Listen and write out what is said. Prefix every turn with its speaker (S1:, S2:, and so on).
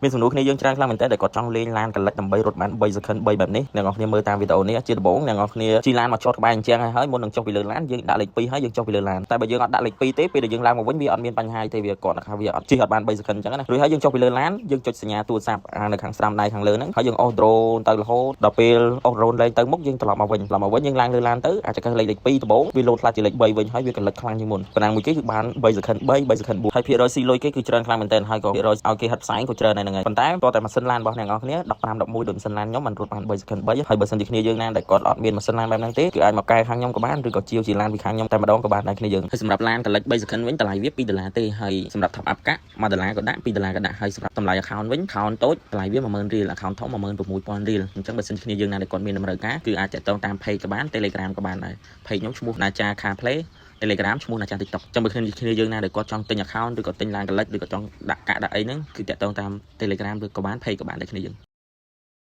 S1: មានសំណួរគ្នាយើងច្រើនខ្លាំងមែនតើដែលគាត់ចង់លេងឡានកលិចដើម្បីរត់បាន3 second 3បែបនេះអ្នកនរគ្នាមើលតាមវីដេអូនេះជាដំបូងអ្នកនរគ្នាជិះឡានមកចតក្បែរអញ្ចឹងហើយមុននឹងចុះពីលើឡានយើងដាក់លេខ2ហើយយើងចុះពីលើឡានតែបើយើងអត់ដាក់លេខ2ទេពេលដែលយើងឡើងមកវិញវាអត់មានបញ្ហាទេវាគាត់ថាវាអត់ជិះអត់បាន3 second អញ្ចឹងណារួចហើយយើងចុះពីលើឡានយើងចុចសញ្ញាទូរស័ព្ទនៅខាងស្ដាំដៃខាងលើហ្នឹងហើយយើងអូស drone ទៅរហូតដល់ពេលអូស drone លេងទៅមុខយើងត្រឡប់មកវិញយើងឡើងលើឡានទៅអាចចកលេខ2ដំបូងវាលោតខ្លាចជាលេខ3វិញហើយវាកលិចខ្លាំងជាងមុនប៉ុណ្ណាមួយគេគឺបាន3 second 3 second 4ហើយភាគរយស៊ីលុយគេគឺច្រើនខ្លាំងមែនទែនហើយក៏ភាគរយឲ្យគេហិតផ្សាយក៏ច្រើនដែរហ្នឹងហើយប៉ុន្តែតោះតែម៉ាស៊ីនឡានរបស់អ្នកនរគ្នា15 11ដូចម៉ាស៊ីនឡានខ្ញុំមិនរត់បាន3 second 3ហើយបើសិនជាគ្នាយើងណាដែលគាត់អត់មានម៉ាស៊ីនឡានបែបហ្នឹងទេគឺអាចមកកែខាងខ្ញុំក៏បានឬក៏ជាវជាឡានពីខាងខ្ញុំតែម្ដងក៏បានដែរគ្នាយើងហើយសម្រាប់ឡានកលិច3 second វិញតម្លៃវា$2ទេហើយសម្រាប់ top up កាក់$1ក៏ដាក់$2ក៏ដាក់ហើយសម្រាប់តម្លៃ account វិញ account តូចតម្លៃវា10000រៀល account ធំ16000រៀលអញ្ចឹងបើសិនជាគ្នាយើងណាដែលគាត់មានតម្រូវការគឺអាចតាក់ទងតាម page ក៏បាន Telegram ក៏បានដែរ page ខ្ញុំឈ្មោះណាចា Car Play Telegram ឈ្មោះណាចា TikTok អញ្ចឹងបើគ្នាយើងណាដែលគាត់ចង់ទិញ account ឬក៏ទិញឡានកលិចឬក៏ចង់ដាក់កាក់ដាក់អីហ្នឹងគឺតាក់ទងតាម Telegram ឬក៏បាន page ក៏បានដែរគ្នាយើង